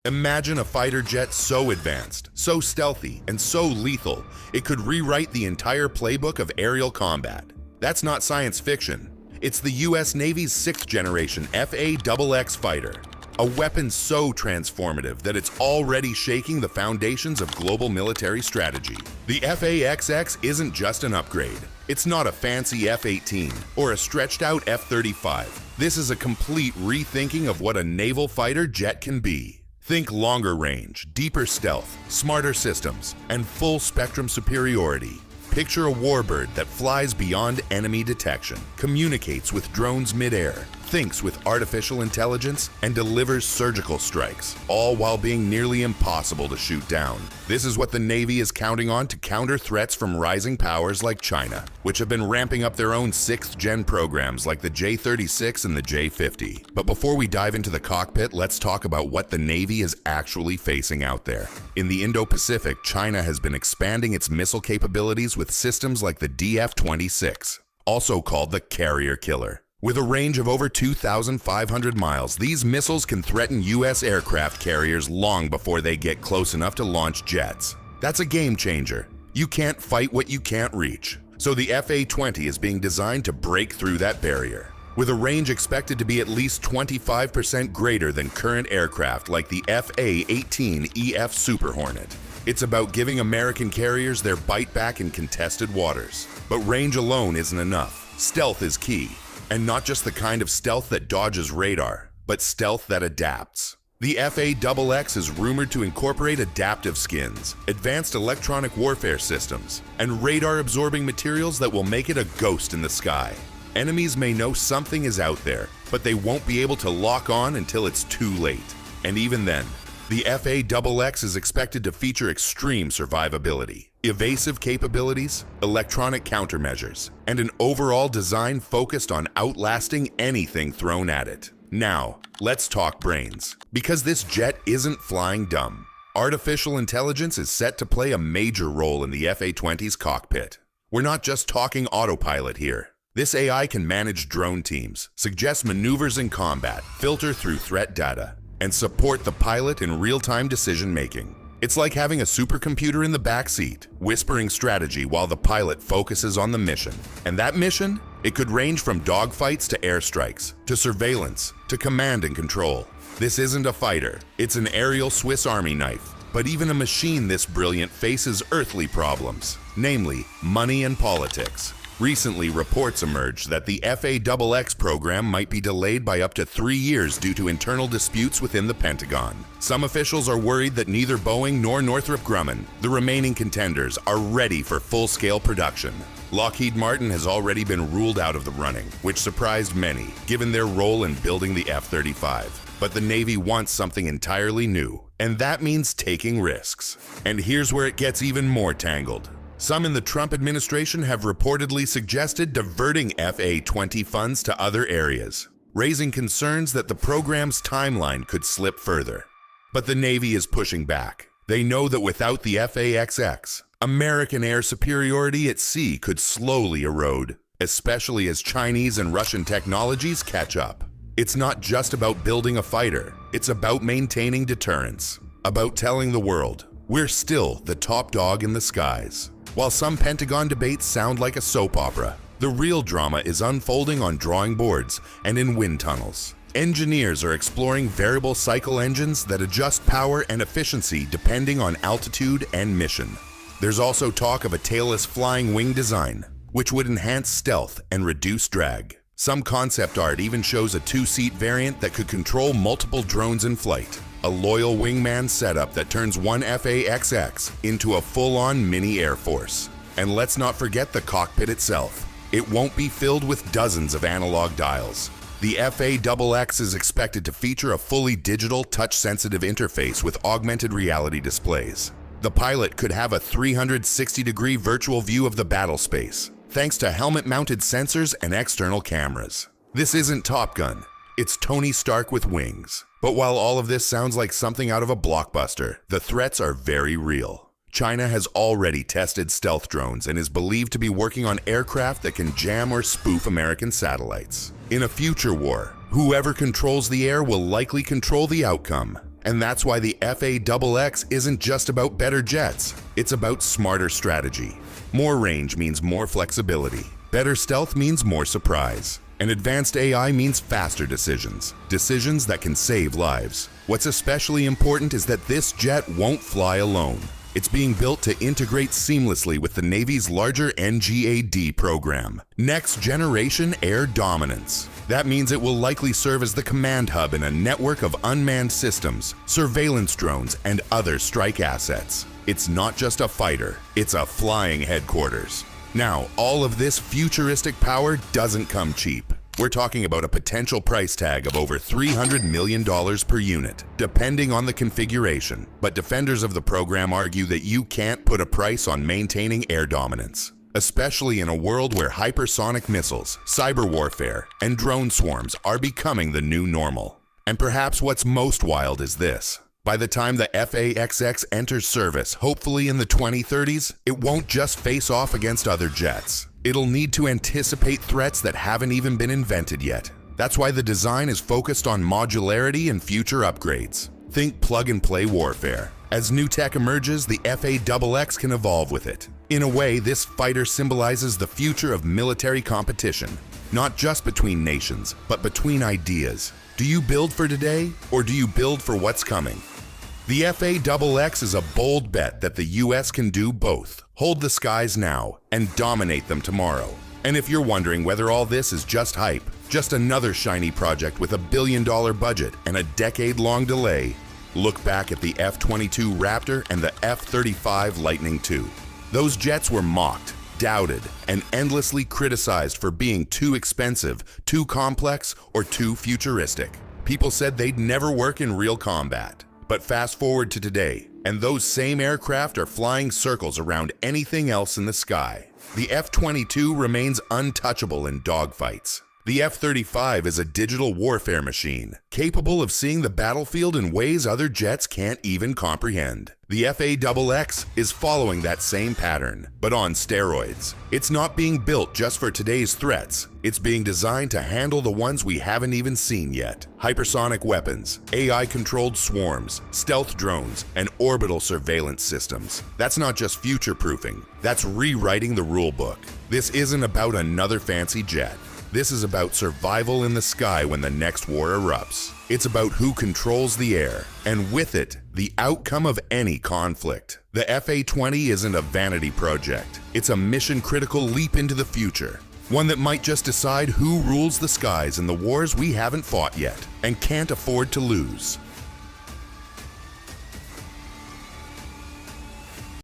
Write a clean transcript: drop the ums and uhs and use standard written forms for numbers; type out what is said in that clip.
Imagine a fighter jet so advanced, so stealthy, and so lethal, it could rewrite the entire playbook of aerial combat. That's not science fiction. It's the US Navy's 6th generation FA-XX fighter, a weapon so transformative that it's already shaking the foundations of global military strategy. The FA-XX isn't just an upgrade. It's not a fancy F-18 or a stretched-out F-35. This is a complete rethinking of what a naval fighter jet can be. Think longer range, deeper stealth, smarter systems, and full spectrum superiority. Picture a warbird that flies beyond enemy detection, communicates with drones mid-air, thinks with artificial intelligence, and delivers surgical strikes, all while being nearly impossible to shoot down. This is what the Navy is counting on to counter threats from rising powers like China, which have been ramping up their own 6th-gen programs like the J-36 and the J-50. But before we dive into the cockpit, let's talk about what the Navy is actually facing out there. In the Indo-Pacific, China has been expanding its missile capabilities with systems like the DF-26, also called the carrier killer. With a range of over 2,500 miles, these missiles can threaten US aircraft carriers long before they get close enough to launch jets. That's a game changer. You can't fight what you can't reach. So the FA-20 is being designed to break through that barrier. With a range expected to be at least 25% greater than current aircraft like the FA-18EF Super Hornet. It's about giving American carriers their bite back in contested waters. But range alone isn't enough. Stealth is key. And not just the kind of stealth that dodges radar, but stealth that adapts. The FA-XX is rumored to incorporate adaptive skins, advanced electronic warfare systems, and radar-absorbing materials that will make it a ghost in the sky. Enemies may know something is out there, but they won't be able to lock on until it's too late. And even then, the FA-XX is expected to feature extreme survivability, evasive capabilities, electronic countermeasures, and an overall design focused on outlasting anything thrown at it. Now, let's talk brains. Because this jet isn't flying dumb. Artificial intelligence is set to play a major role in the FA-20's cockpit. We're not just talking autopilot here. This AI can manage drone teams, suggest maneuvers in combat, filter through threat data, and support the pilot in real-time decision-making. It's like having a supercomputer in the backseat, whispering strategy while the pilot focuses on the mission. And that mission? It could range from dogfights to airstrikes, to surveillance, to command and control. This isn't a fighter, it's an aerial Swiss Army knife. But even a machine this brilliant faces earthly problems, namely money and politics. Recently, reports emerged that the FA-XX program might be delayed by up to 3 years due to internal disputes within the Pentagon. Some officials are worried that neither Boeing nor Northrop Grumman, the remaining contenders, are ready for full-scale production. Lockheed Martin has already been ruled out of the running, which surprised many, given their role in building the F-35. But the Navy wants something entirely new, and that means taking risks. And here's where it gets even more tangled. Some in the Trump administration have reportedly suggested diverting FA-20 funds to other areas, raising concerns that the program's timeline could slip further. But the Navy is pushing back. They know that without the FA-XX, American air superiority at sea could slowly erode, especially as Chinese and Russian technologies catch up. It's not just about building a fighter, it's about maintaining deterrence, about telling the world, we're still the top dog in the skies. While some Pentagon debates sound like a soap opera, the real drama is unfolding on drawing boards and in wind tunnels. Engineers are exploring variable cycle engines that adjust power and efficiency depending on altitude and mission. There's also talk of a tailless flying wing design, which would enhance stealth and reduce drag. Some concept art even shows a 2-seat variant that could control multiple drones in flight. A loyal wingman setup that turns one FA-XX into a full-on mini Air Force. And let's not forget the cockpit itself. It won't be filled with dozens of analog dials. The FA-XX is expected to feature a fully digital, touch-sensitive interface with augmented reality displays. The pilot could have a 360-degree virtual view of the battle space, thanks to helmet-mounted sensors and external cameras. This isn't Top Gun. It's Tony Stark with wings. But while all of this sounds like something out of a blockbuster, the threats are very real. China has already tested stealth drones and is believed to be working on aircraft that can jam or spoof American satellites. In a future war, whoever controls the air will likely control the outcome. And that's why the FAXX isn't just about better jets, it's about smarter strategy. More range means more flexibility. Better stealth means more surprise. And advanced AI means faster decisions. Decisions that can save lives. What's especially important is that this jet won't fly alone. It's being built to integrate seamlessly with the Navy's larger NGAD program, Next Generation Air Dominance. That means it will likely serve as the command hub in a network of unmanned systems, surveillance drones, and other strike assets. It's not just a fighter, it's a flying headquarters. Now, all of this futuristic power doesn't come cheap. We're talking about a potential price tag of over $300 million per unit, depending on the configuration. But defenders of the program argue that you can't put a price on maintaining air dominance, especially in a world where hypersonic missiles, cyber warfare, and drone swarms are becoming the new normal. And perhaps what's most wild is this. By the time the FAXX enters service, hopefully in the 2030s, it won't just face off against other jets. It'll need to anticipate threats that haven't even been invented yet. That's why the design is focused on modularity and future upgrades. Think plug-and-play warfare. As new tech emerges, the FAXX can evolve with it. In a way, this fighter symbolizes the future of military competition, not just between nations, but between ideas. Do you build for today, or do you build for what's coming? The FAXX is a bold bet that the US can do both. Hold the skies now and dominate them tomorrow. And if you're wondering whether all this is just hype, just another shiny project with $1 billion budget and a decade-long delay, look back at the F-22 Raptor and the F-35 Lightning II. Those jets were mocked, doubted, and endlessly criticized for being too expensive, too complex, or too futuristic. People said they'd never work in real combat. But fast forward to today, and those same aircraft are flying circles around anything else in the sky. The F-22 remains untouchable in dogfights. The F-35 is a digital warfare machine, capable of seeing the battlefield in ways other jets can't even comprehend. The FAXX is following that same pattern, but on steroids. It's not being built just for today's threats. It's being designed to handle the ones we haven't even seen yet. Hypersonic weapons, AI-controlled swarms, stealth drones, and orbital surveillance systems. That's not just future-proofing, that's rewriting the rulebook. This isn't about another fancy jet. This is about survival in the sky when the next war erupts. It's about who controls the air, and with it, the outcome of any conflict. The FA-20 isn't a vanity project. It's a mission-critical leap into the future. One that might just decide who rules the skies in the wars we haven't fought yet, and can't afford to lose.